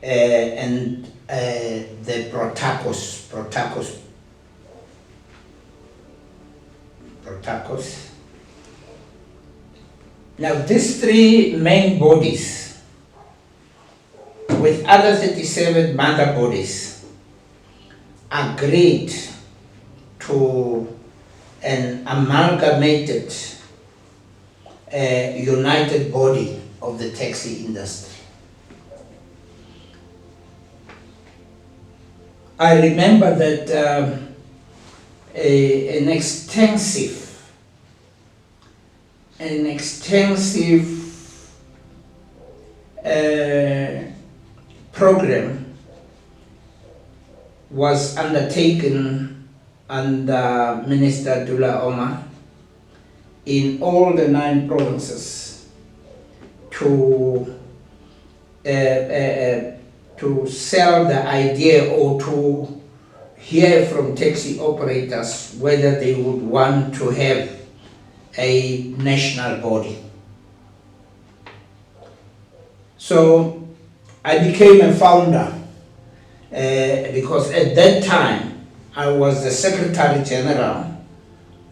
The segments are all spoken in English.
and the Protacos. Now these three main bodies, with other 37 mother bodies, agreed to an amalgamated united body of the taxi industry. I remember that an extensive program was undertaken under Minister Dula Omar in all the 9 provinces to sell the idea or to hear from taxi operators whether they would want to have a national body. So I became a founder because at that time I was the Secretary General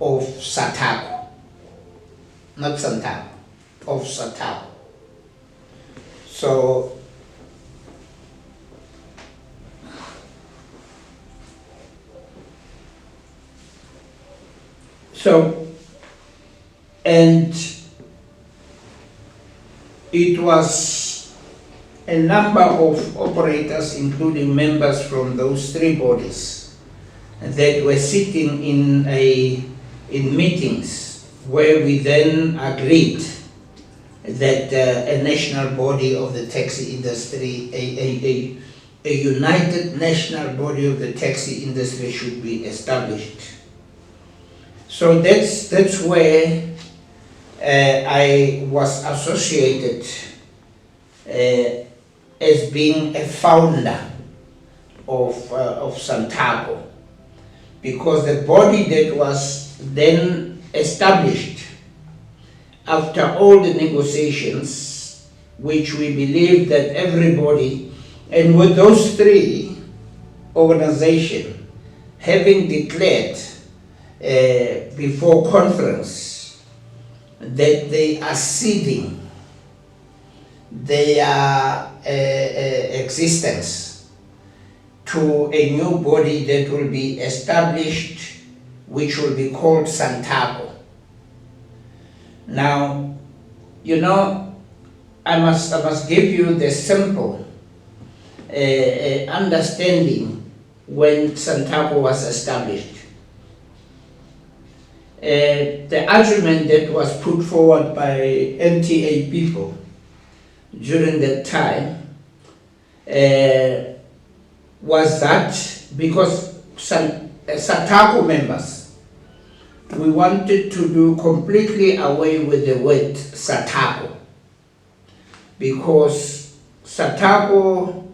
of Santaco, not Santaco, of Santaco. And it was a number of operators, including members from those 3 bodies, that were sitting in meetings where we then agreed that a national body of the taxi industry, a united national body of the taxi industry should be established. So that's where I was associated as being a founder of Santaco, because the body that was then established after all the negotiations, which we believe that everybody, and with those 3 organizations having declared before conference that they are ceding their existence to a new body that will be established, which will be called Santaco. Now, you know, I must give you the simple understanding when Santaco was established. The argument that was put forward by NTA people during that time was that because Santaco members, we wanted to do completely away with the word Santaco, because Santaco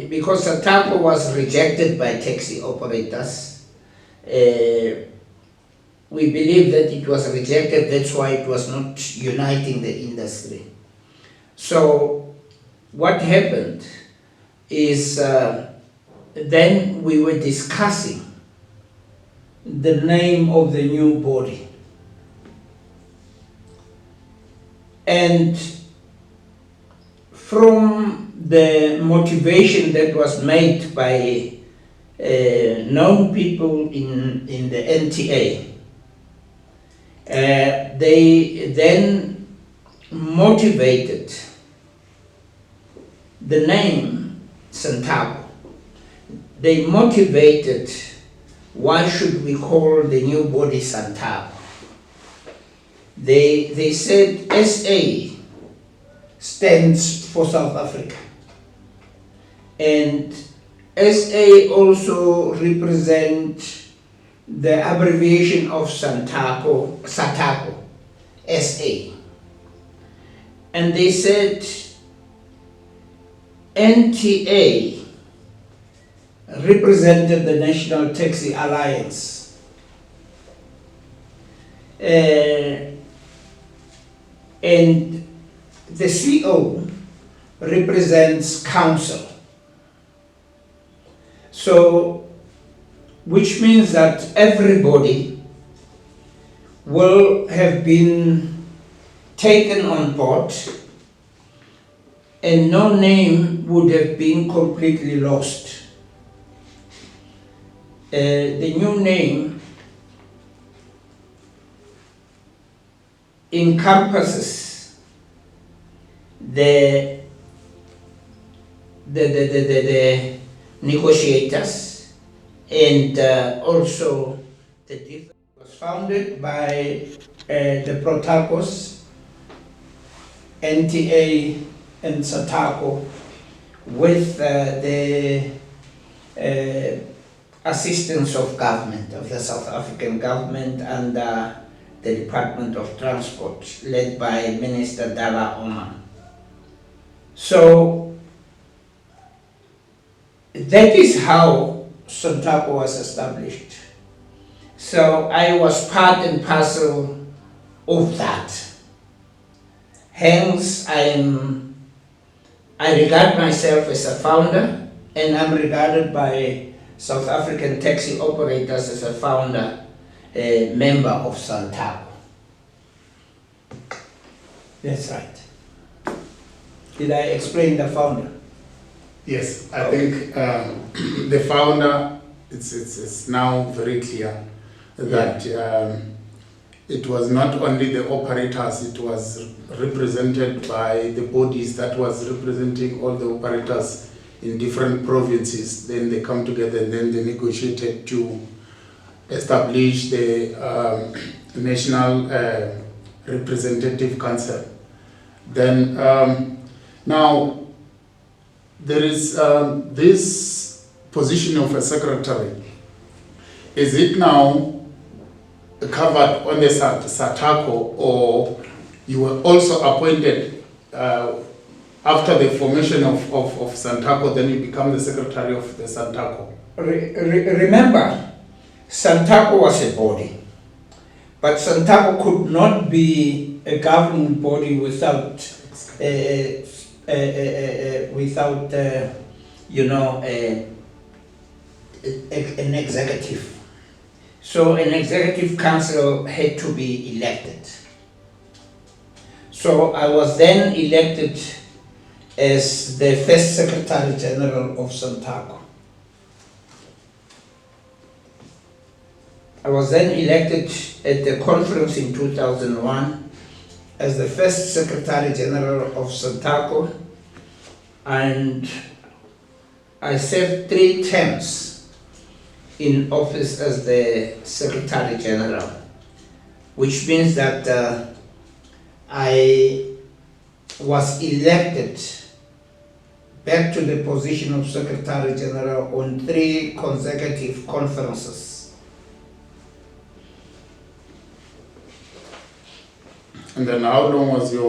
because Santaco was rejected by taxi operators. We believe that it was rejected, that's why it was not uniting the industry. So what happened is then we were discussing the name of the new body. And from the motivation that was made by known people in the NTA, they then motivated the name Santaco. They motivated why should we call the new body Santaco. They said SA stands for South Africa, and SA also represents the abbreviation of Santaco, SA. And they said NTA represented the National Taxi Alliance. And the CO represents council. So, which means that everybody will have been taken on board and no name would have been completely lost. The new name encompasses the negotiators and also the different. It was founded by the Taaibosch, NTA and Santaco with the assistance of government, of the South African government and the Department of Transport, led by Minister Dala Oman. So that is how Santaco was established. So I was part and parcel of that. Hence, I regard myself as a founder, and I'm regarded by South African taxi operators as a founder, a member of Santaco. That's right. Did I explain the founder? Yes, I think the founder, it's now very clear that it was not only the operators, it was represented by the bodies that was representing all the operators in different provinces. Then they come together and then they negotiated to establish the National Representative Council. Then now there is this position of a secretary. Is it now covered on the Santaco, or you were also appointed after the formation of Santaco, then you become the secretary of the Santaco? Remember, Santaco was a body, but Santaco could not be a governing body without an executive. So an executive council had to be elected. So I was then elected as the first Secretary General of Santaco. I was then elected at the conference in 2001 as the first Secretary General of Santaco, and I served 3 terms in office as the Secretary General, which means that I was elected back to the position of Secretary General on 3 consecutive conferences. And then how long was the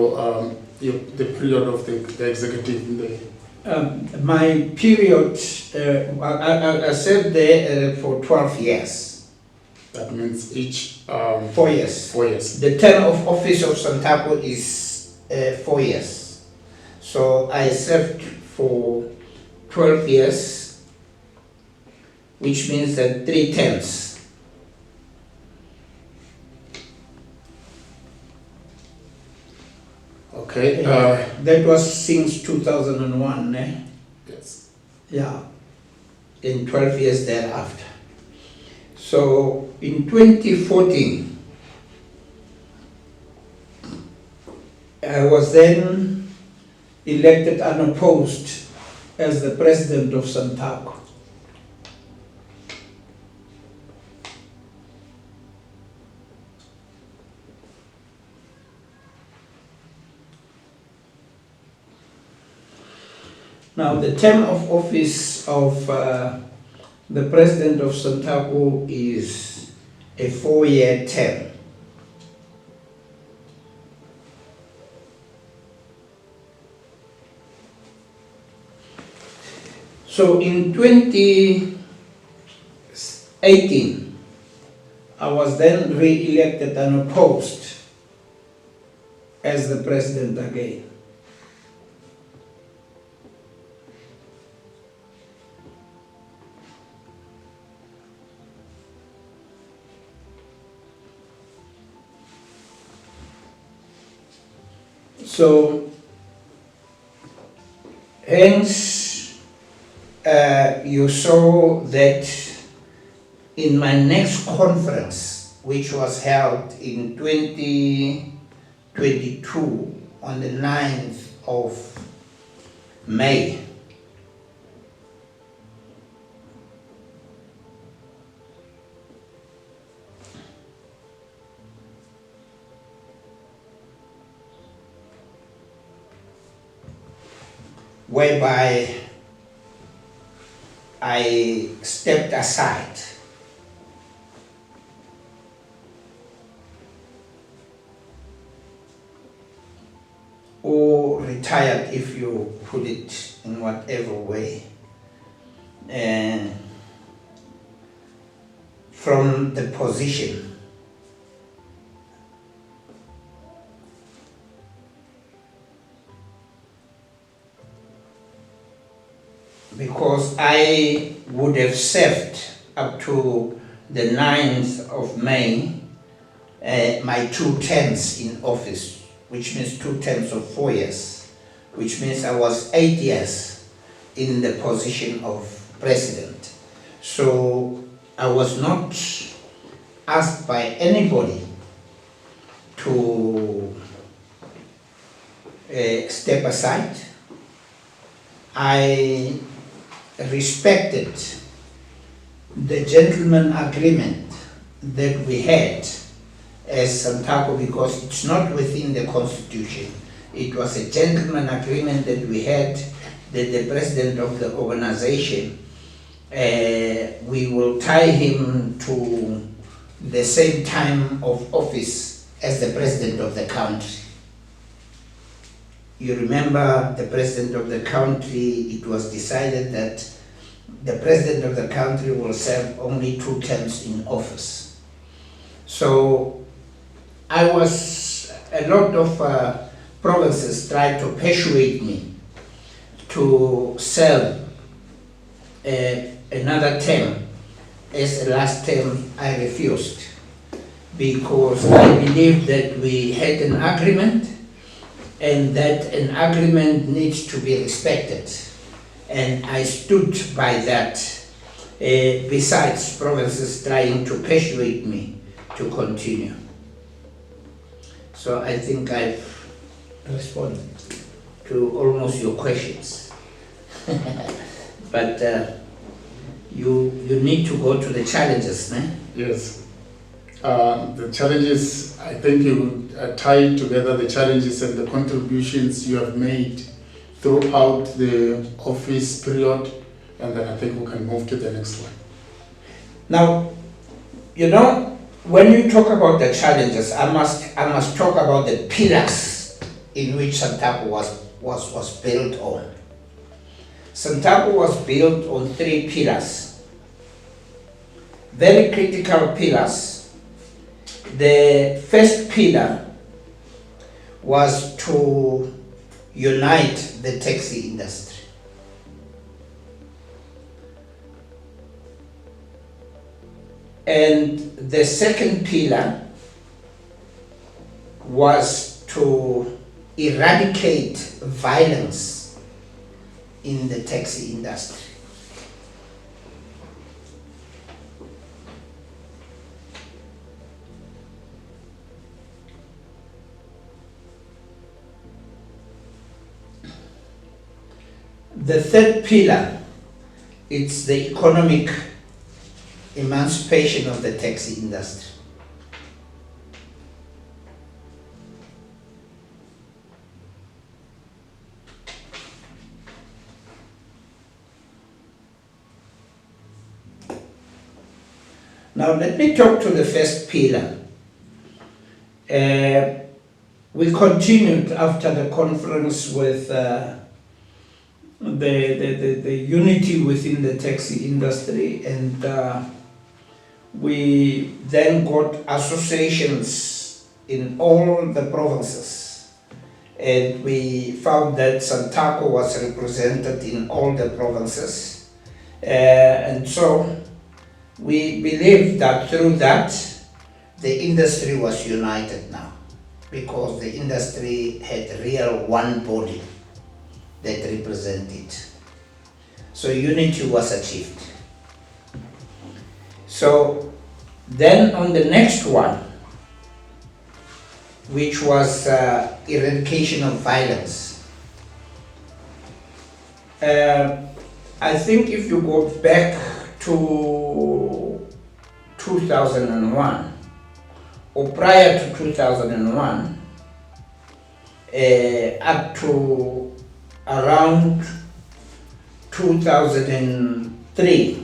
period of the executive in the... My period, I served there for 12 years. That means each... 4 years. 4 years. The term of office of Santaco is 4 years. So I served for 12 years, which means that 3 terms. Okay. That was since 2001, eh? Yes. Yeah, in 12 years thereafter. So in 2014, I was then elected unopposed as the president of Santaco. Now, the term of office of the president of Santaco is a 4-year term. So in 2018, I was then re-elected unopposed as the president again. So, hence, you saw that in my next conference, which was held in 2022 on the 9th of May, whereby I stepped aside or retired, if you put it in whatever way, and from the position. Because I would have served up to the 9th of May my 2 terms in office, which means 2 terms of 4 years, which means I was 8 years in the position of president. So I was not asked by anybody to step aside. I respected the gentleman agreement that we had as Santaco, because it's not within the constitution. It was a gentleman agreement that we had, that the president of the organization, we will tie him to the same time of office as the president of the country. You remember the president of the country, it was decided that the president of the country will serve only 2 terms in office. So a lot of provinces tried to persuade me to serve another term. As the last term, I refused, because I believe that we had an agreement, and that an agreement needs to be respected. And I stood by that, besides provinces trying to persuade me to continue. So I think I've responded to almost your questions. But you need to go to the challenges, né? Yes. The challenges, I think you tied together the challenges and the contributions you have made throughout the office period, and then I think we can move to the next one. Now, you know, when you talk about the challenges, I must talk about the pillars in which Santaco was built on. Santaco was built on 3 pillars, very critical pillars. The first pillar was to unite the taxi industry. And the second pillar was to eradicate violence in the taxi industry. The third pillar, it's the economic emancipation of the taxi industry. Now let me talk to the first pillar. We continued after the conference with the unity within the taxi industry, and we then got associations in all the provinces, and we found that Santaco was represented in all the provinces, and so we believed that through that the industry was united now. because the industry had real one body that represented. So unity was achieved. So then on the next one, which was eradication of violence. I think if you go back to 2001 or prior to 2001, up to around 2003,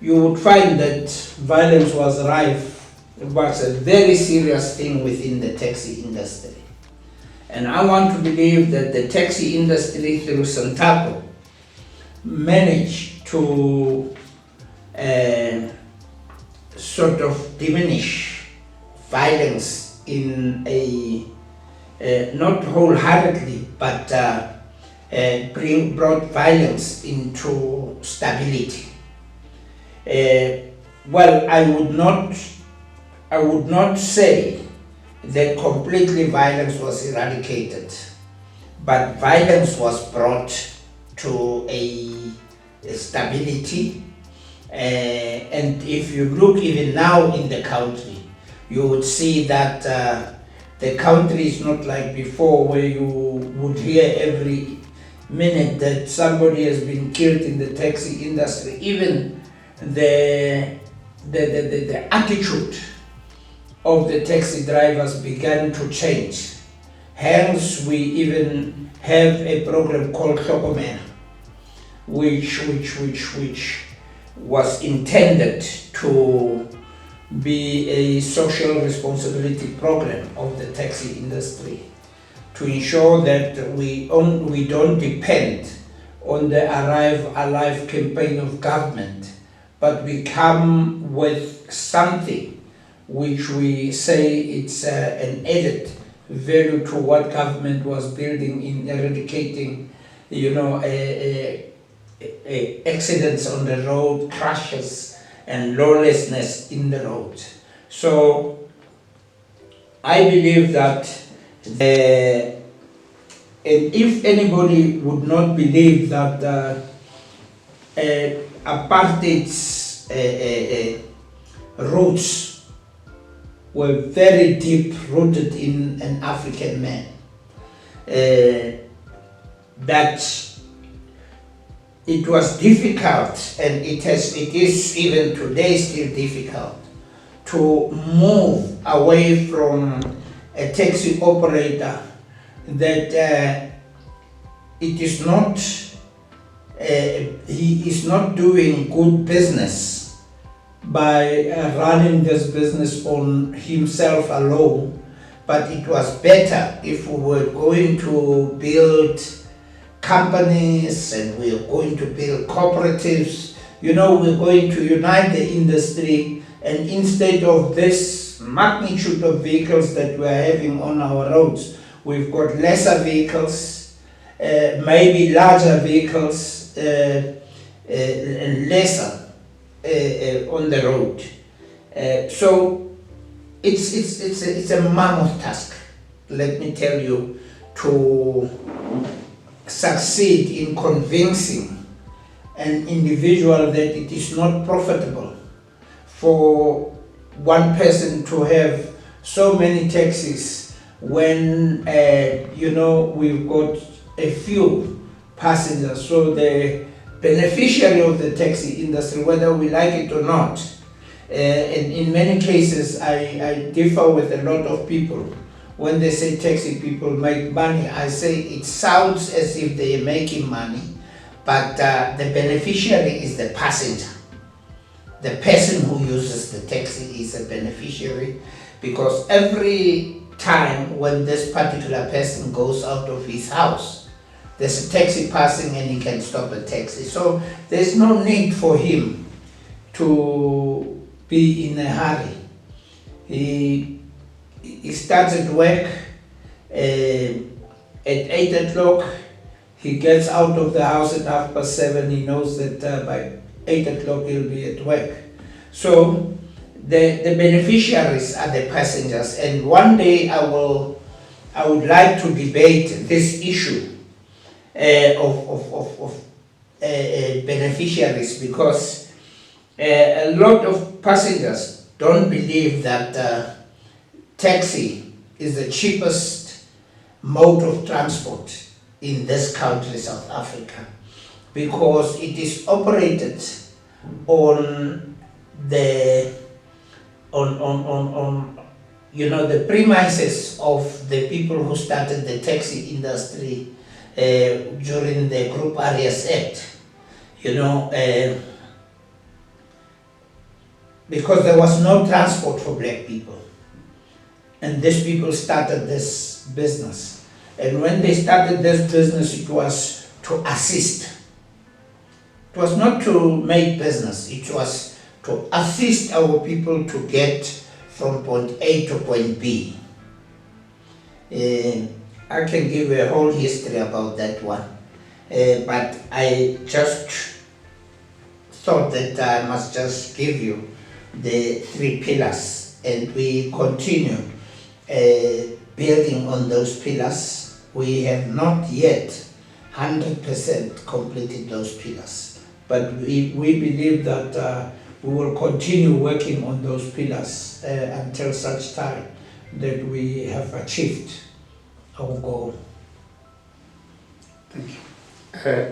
you would find that violence was rife. It was a very serious thing within the taxi industry. And I want to believe that the taxi industry through Santaco managed to sort of diminish violence in a, not wholeheartedly, but brought violence into stability. Well, I would not say that completely violence was eradicated, but violence was brought to a stability. And if you look even now in the country, you would see that the country is not like before, where you would hear every minute that somebody has been killed in the taxi industry. Even the attitude of the taxi drivers began to change. Hence, we even have a program called Hlokomela, which was intended to be a social responsibility program of the taxi industry, to ensure that we don't depend on the Arrive Alive campaign of government, but we come with something which we say it's an added value to what government was building in eradicating, accidents on the road, crashes, and lawlessness in the road. So I believe that and if anybody would not believe that apartheid's roots were very deep rooted in an African man, that it was difficult, and it is even today still difficult, to move away from a taxi operator that it is not, he is not doing good business by running this business on himself alone, but it was better if we were going to build companies and we are going to build cooperatives, we're going to unite the industry, and instead of this magnitude of vehicles that we're having on our roads, we've got lesser vehicles, maybe larger vehicles, and lesser on the road. So it's a mammoth task, let me tell you, to succeed in convincing an individual that it is not profitable for one person to have so many taxis when we've got a few passengers. So the beneficiary of the taxi industry, whether we like it or not, and in many cases I differ with a lot of people. When they say taxi people make money, I say it sounds as if they are making money, but the beneficiary is the passenger. The person who uses the taxi is a beneficiary, because every time when this particular person goes out of his house, there's a taxi passing and he can stop a taxi. So there's no need for him to be in a hurry. He starts at work at 8 o'clock, he gets out of the house at 7:30, he knows that by 8 o'clock he'll be at work. So the beneficiaries are the passengers, and one day I would like to debate this issue of beneficiaries, because a lot of passengers don't believe that taxi is the cheapest mode of transport in this country, South Africa, because it is operated on the the premises of the people who started the taxi industry during the Group Areas Act, because there was no transport for black people, and these people started this business. And when they started this business, it was to assist. It was not to make business, it was to assist our people to get from point A to point B. I can give a whole history about that one, but I just thought that I must just give you the 3 pillars, and we continue building on those pillars. We have not yet 100% completed those pillars, but we believe that we will continue working on those pillars until such time that we have achieved our goal. Thank you.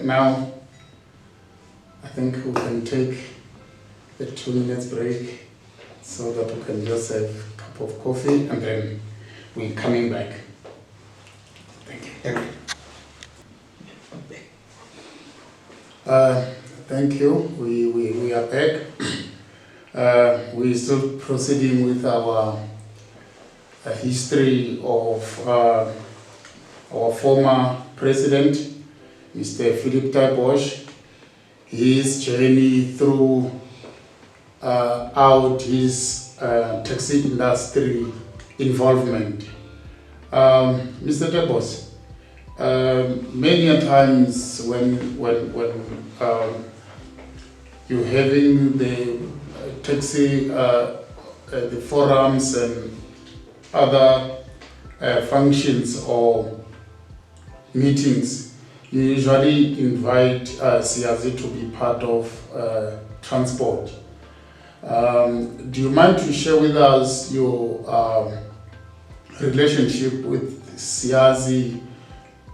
Now, I think we can take a 2 minutes break so that we can just have a cup of coffee, and then we're coming back. Thank you. Thank you. Thank you. We are back. We're still proceeding with our history of our former president, Mr. Phillip Taaibosch, his journey through out his taxi industry involvement. Mr. Taaibosch, many a times when you're having the taxi, the forums and other functions or meetings, you usually invite Siyazi to be part of transport. Do you mind to share with us your relationship with Siyazi?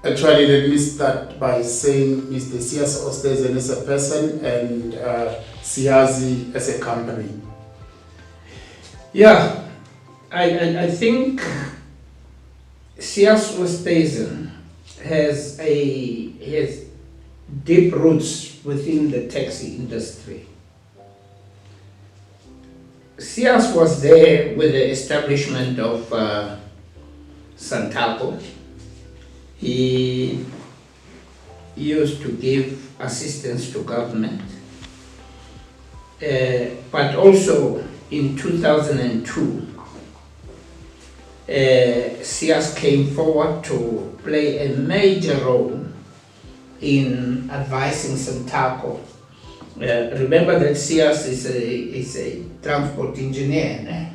Actually, let me start by saying Mr. Siyazi Oosthuizen as a person and Siyazi as a company. Yeah, I think Siyazi Oosthuizen has deep roots within the taxi industry. Siyazi was there with the establishment of Santaco. He used to give assistance to government, but also in 2002, Siyazi came forward to play a major role in advising Santaco. Remember that Siyazi is a transport engineer,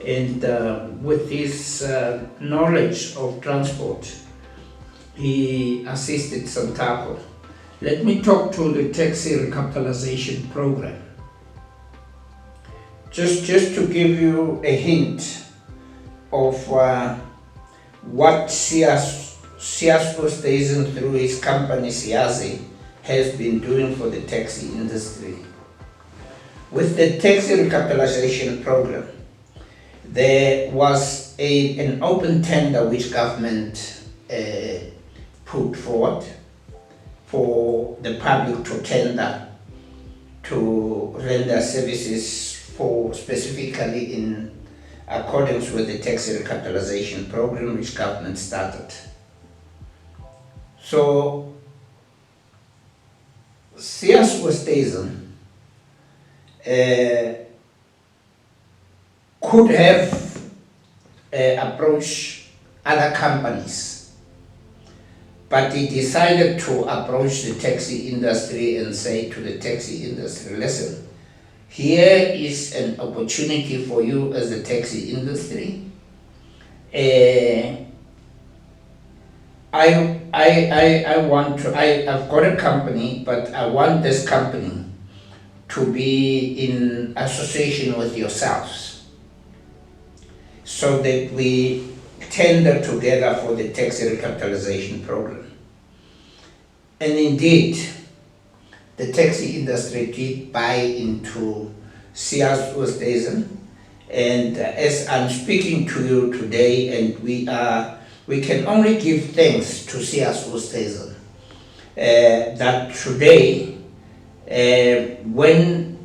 and with his knowledge of transport, he assisted Santaco. Let me talk to the taxi recapitalization program. Just to give you a hint of what Siyazi Oosthuizen through his company Siyazi has been doing for the taxi industry. With the taxi recapitalization program, there was an open tender which government put forward for the public to tender to render services for, specifically in accordance with the taxi recapitalization program which government started. So Siyazi Oosthuizen could have approached other companies, but he decided to approach the taxi industry and say to the taxi industry, listen, here is an opportunity for you as a taxi industry. I've got a company, but I want this company to be in association with yourselves so that we tender together for the taxi recapitalization program. And indeed, the taxi industry did buy into Siyazi Oosthuizen, and as I'm speaking to you today, and we can only give thanks to Siyazi Oosthuizen that today, when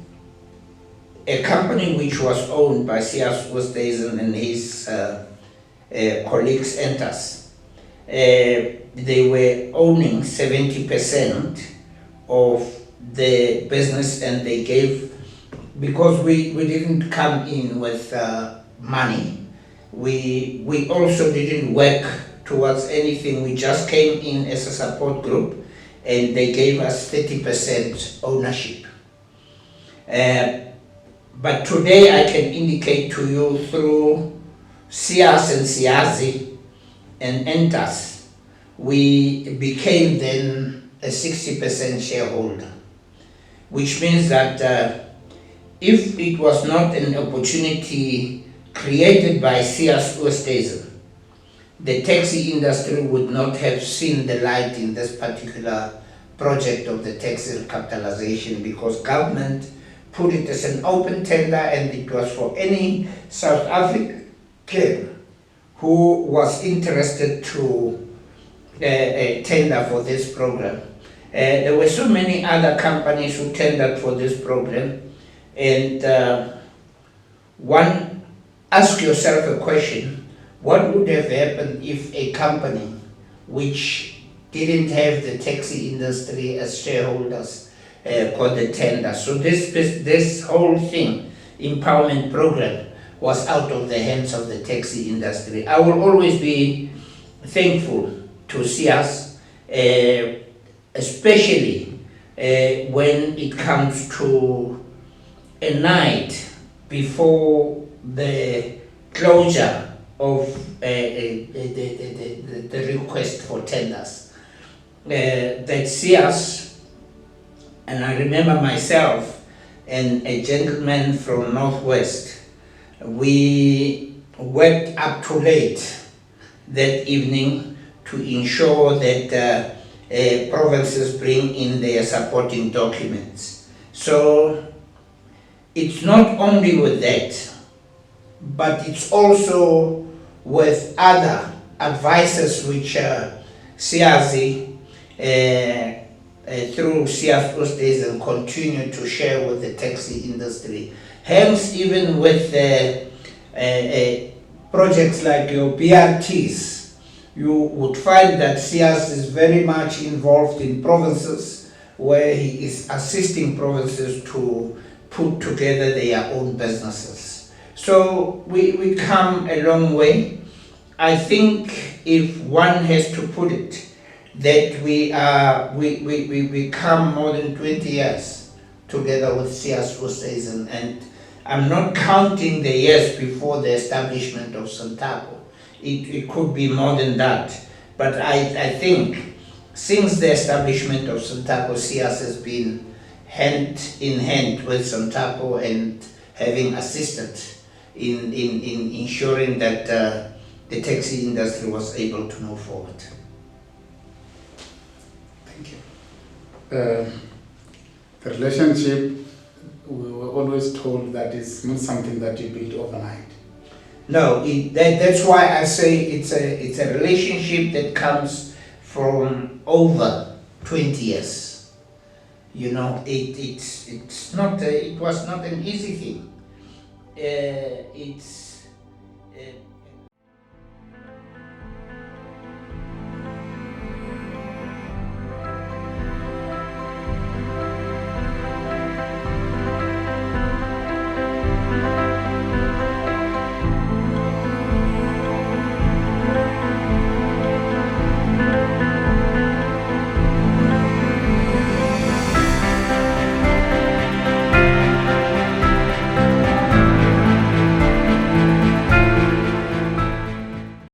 a company which was owned by Siyazi Oosthuizen and his colleagues enters, they were owning 70% of the business, and they gave, because we didn't come in with money, we also didn't work towards anything, we just came in as a support group, and they gave us 30% ownership. But today I can indicate to you through Siyazi and Siyazi and Entas, we became then a 60% shareholder, which means that if it was not an opportunity created by Siyazi Oosthuizen, the taxi industry would not have seen the light in this particular project of the taxi recapitalization, because government put it as an open tender, and it was for any South African who was interested to tender for this program. There were so many other companies who tendered for this program, and one, ask yourself a question: what would have happened if a company which didn't have the taxi industry as shareholders got the tender? So this whole thing, empowerment program, was out of the hands of the taxi industry. I will always be thankful to Siyazi, especially when it comes to a night before the closure of the request for tenders. That Siyazi, and I remember myself and a gentleman from Northwest, we worked up too late that evening to ensure that provinces bring in their supporting documents. So it's not only with that, but it's also with other advices which Siyazi, through Siyazi Oosthuizen, continue to share with the taxi industry. Hence, even with projects like your BRTs, you would find that Siyazi is very much involved in provinces where he is assisting provinces to put together their own businesses. So we come a long way. I think if one has to put it, that we come more than 20 years together with Siyazi Oosthuizen, and I'm not counting the years before the establishment of Santaco. It could be more than that. But I think since the establishment of Santaco, Siyazi has been hand in hand with Santaco and having assisted in ensuring that the taxi industry was able to move forward. Thank you. The relationship, we were always told that it's not something that you build overnight. No, that's why I say it's a relationship that comes from over 20 years. You know, it was not an easy thing. It's